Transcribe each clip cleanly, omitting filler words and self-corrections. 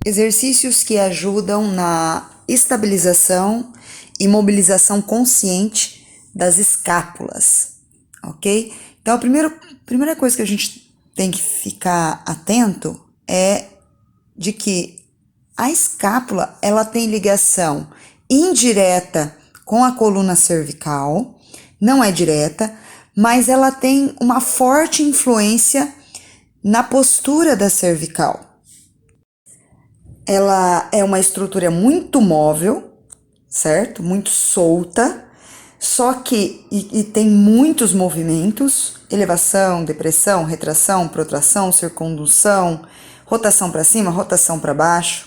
Exercícios que ajudam na estabilização e mobilização consciente das escápulas, ok? Então, a primeira coisa que a gente tem que ficar atento é de que a escápula, ela tem ligação indireta com a coluna cervical, não é direta, mas ela tem uma forte influência na postura da cervical. Ela é uma estrutura muito móvel, certo? Muito solta, só que e tem muitos movimentos: elevação, depressão, retração, protração, circundução, rotação para cima, rotação para baixo,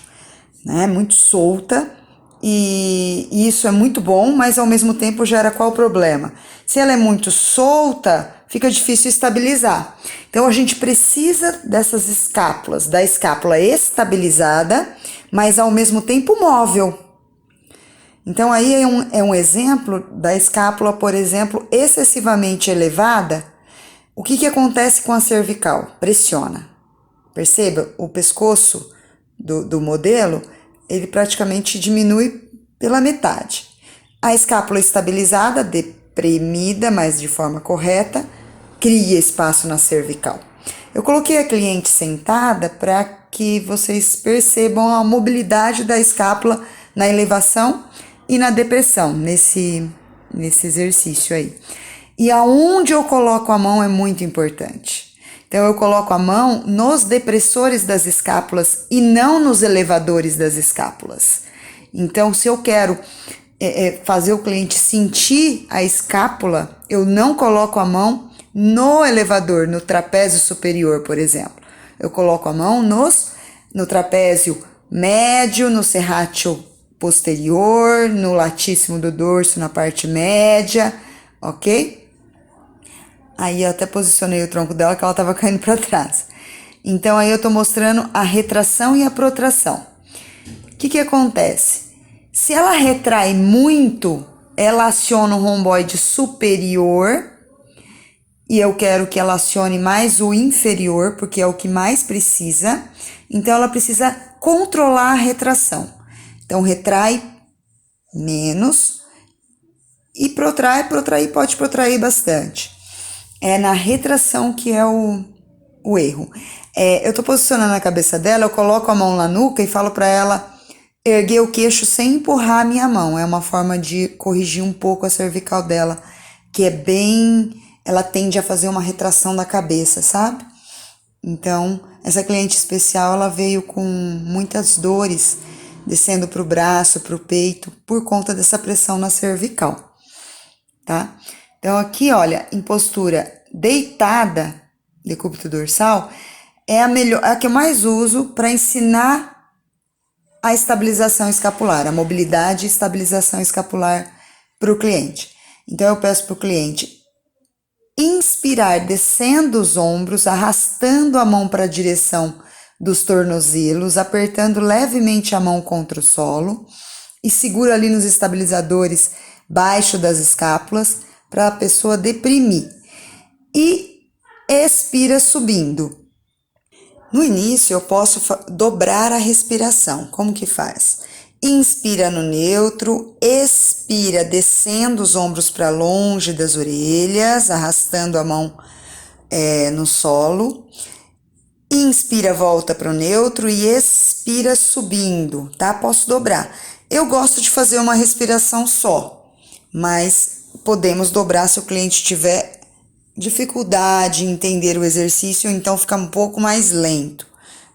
né? Muito solta. E isso é muito bom, mas ao mesmo tempo gera qual o problema? Se ela é muito solta, fica difícil estabilizar. Então a gente precisa dessas escápulas, da escápula estabilizada, mas ao mesmo tempo móvel. Então aí é um exemplo da escápula, por exemplo, excessivamente elevada. O que acontece com a cervical? Pressiona. Perceba, o pescoço do modelo, ele praticamente diminui pela metade. A escápula estabilizada, deprimida, mas de forma correta, cria espaço na cervical. Eu coloquei a cliente sentada para que vocês percebam a mobilidade da escápula na elevação e na depressão, nesse exercício aí. E aonde eu coloco a mão é muito importante. Então, eu coloco a mão nos depressores das escápulas e não nos elevadores das escápulas. Então, se eu quero fazer o cliente sentir a escápula, eu não coloco a mão no elevador, no trapézio superior, por exemplo. Eu coloco a mão no trapézio médio, no serrátil posterior, no latíssimo do dorso, na parte média, ok? Aí eu até posicionei o tronco dela que ela estava caindo para trás. Então aí eu tô mostrando a retração e a protração. O que acontece? Se ela retrai muito, ela aciona o romboide superior e eu quero que ela acione mais o inferior, porque é o que mais precisa. Então ela precisa controlar a retração. Então retrai menos e protrair pode protrair bastante. É na retração que é o erro. Eu tô posicionando a cabeça dela, eu coloco a mão na nuca e falo para ela erguer o queixo sem empurrar a minha mão. É uma forma de corrigir um pouco a cervical dela, que é bem... Ela tende a fazer uma retração da cabeça, sabe? Então, essa cliente especial, ela veio com muitas dores, descendo pro braço, pro peito, por conta dessa pressão na cervical, tá? Então, aqui, olha, em postura deitada, decúbito dorsal, é a que eu mais uso para ensinar a estabilização escapular, a mobilidade e estabilização escapular para o cliente. Então, eu peço para o cliente inspirar descendo os ombros, arrastando a mão para a direção dos tornozelos, apertando levemente a mão contra o solo e segura ali nos estabilizadores baixo das escápulas para a pessoa deprimir. E expira subindo. No início eu posso dobrar a respiração. Como que faz? Inspira no neutro, expira descendo os ombros para longe das orelhas, arrastando a mão no solo. Inspira, volta para o neutro e expira subindo, tá? Posso dobrar. Eu gosto de fazer uma respiração só, mas podemos dobrar se o cliente tiver dificuldade em entender o exercício, então fica um pouco mais lento,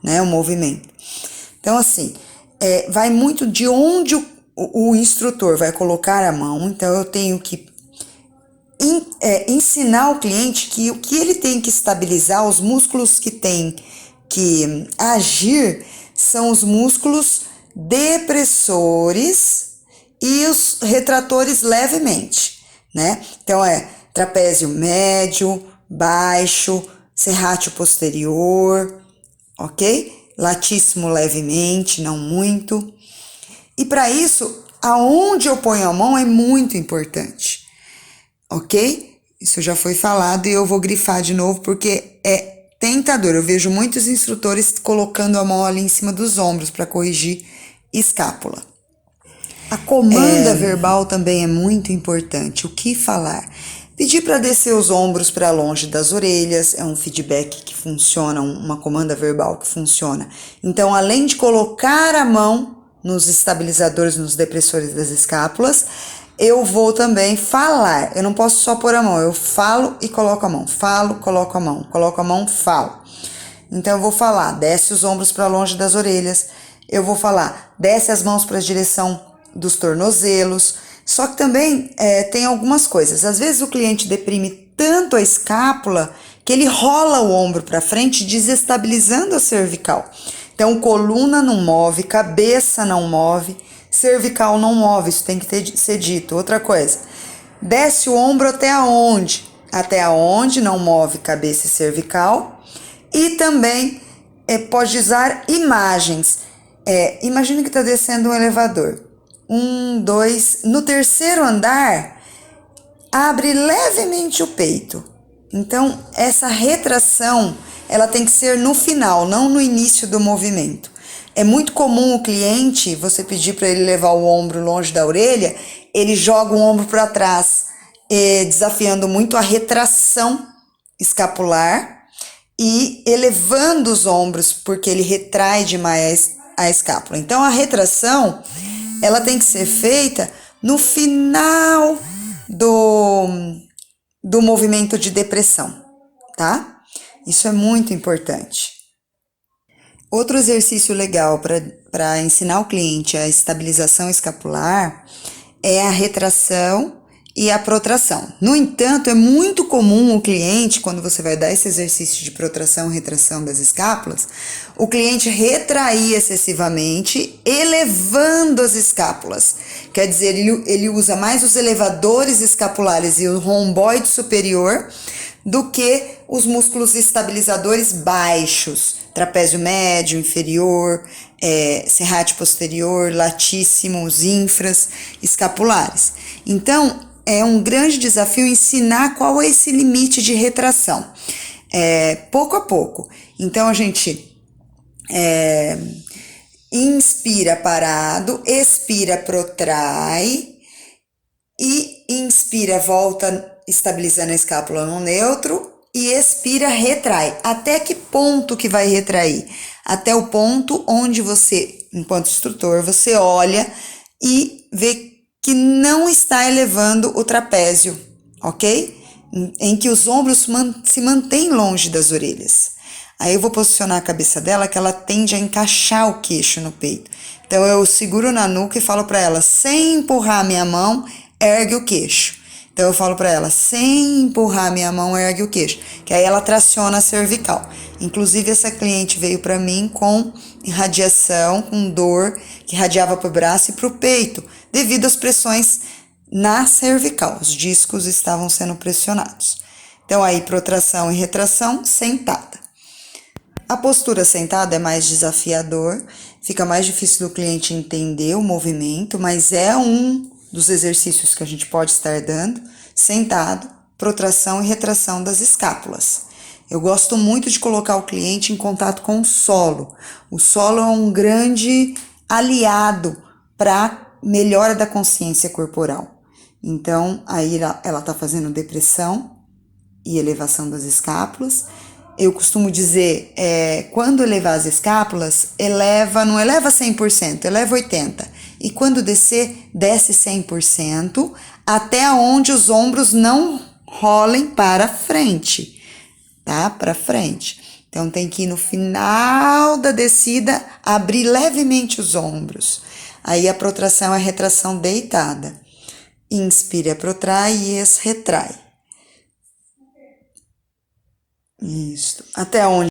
né, o movimento. Então, assim, vai muito de onde o instrutor vai colocar a mão, então eu tenho que ensinar o cliente que o que ele tem que estabilizar, os músculos que tem que agir são os músculos depressores e os retratores levemente, né? Então trapézio médio, baixo, serrátil posterior, ok? Latíssimo levemente, não muito. E para isso, aonde eu ponho a mão é muito importante, ok? Isso já foi falado e eu vou grifar de novo porque é tentador. Eu vejo muitos instrutores colocando a mão ali em cima dos ombros para corrigir escápula. A comanda verbal também é muito importante. O que falar? Pedir para descer os ombros para longe das orelhas é um feedback que funciona, uma comanda verbal que funciona. Então, além de colocar a mão nos estabilizadores, nos depressores das escápulas, eu vou também falar. Eu não posso só pôr a mão, eu falo e coloco a mão. Falo, coloco a mão, coloco a mão, falo. Então, eu vou falar, desce os ombros para longe das orelhas. Eu vou falar, desce as mãos para a direção dos tornozelos. Só que também tem algumas coisas. Às vezes o cliente deprime tanto a escápula que ele rola o ombro para frente, desestabilizando a cervical. Então, coluna não move, cabeça não move, cervical não move. Isso tem que ser dito. Outra coisa, desce o ombro até aonde? Até aonde não move cabeça e cervical. E também pode usar imagens. Imagina que está descendo um elevador. 1, 2, no terceiro andar, abre levemente o peito. Então, essa retração, ela tem que ser no final, não no início do movimento. É muito comum o cliente, você pedir para ele levar o ombro longe da orelha, ele joga o ombro para trás, desafiando muito a retração escapular e elevando os ombros, porque ele retrai demais a escápula. Então, a retração, ela tem que ser feita no final do movimento de depressão, tá? Isso é muito importante. Outro exercício legal para ensinar o cliente a estabilização escapular é a retração e a protração. No entanto, é muito comum o cliente, quando você vai dar esse exercício de protração e retração das escápulas, o cliente retrair excessivamente, elevando as escápulas. Quer dizer, ele usa mais os elevadores escapulares e o romboide superior do que os músculos estabilizadores baixos, trapézio médio, inferior, serrátil posterior, latíssimo, os infras escapulares. Então, é um grande desafio ensinar qual é esse limite de retração, pouco a pouco. Então, a gente inspira parado, expira, protrai, e inspira, volta estabilizando a escápula no neutro, e expira, retrai. Até que ponto que vai retrair? Até o ponto onde você, enquanto instrutor, você olha e vê que não está elevando o trapézio, ok? Em que os ombros se mantêm longe das orelhas. Aí eu vou posicionar a cabeça dela, que ela tende a encaixar o queixo no peito. Então eu seguro na nuca e falo para ela, sem empurrar a minha mão, ergue o queixo. Então eu falo para ela, sem empurrar a minha mão, ergue o queixo. Que aí ela traciona a cervical. Inclusive essa cliente veio para mim com irradiação, com dor, que irradiava para o braço e para o peito, devido às pressões na cervical. Os discos estavam sendo pressionados. Então aí protração e retração sentada. A postura sentada é mais desafiador, fica mais difícil do cliente entender o movimento, mas é um dos exercícios que a gente pode estar dando, sentado, protração e retração das escápulas. Eu gosto muito de colocar o cliente em contato com o solo. O solo é um grande aliado para melhora da consciência corporal. Então, aí ela está fazendo depressão e elevação das escápulas. Eu costumo dizer, quando elevar as escápulas, não eleva 100%, eleva 80%. E quando descer, desce 100%, até onde os ombros não rolem para frente, tá? Para frente. Então, tem que ir no final da descida, abrir levemente os ombros. Aí, a protração é a retração deitada. Inspira, protrai e retrai. Isso. Até onde?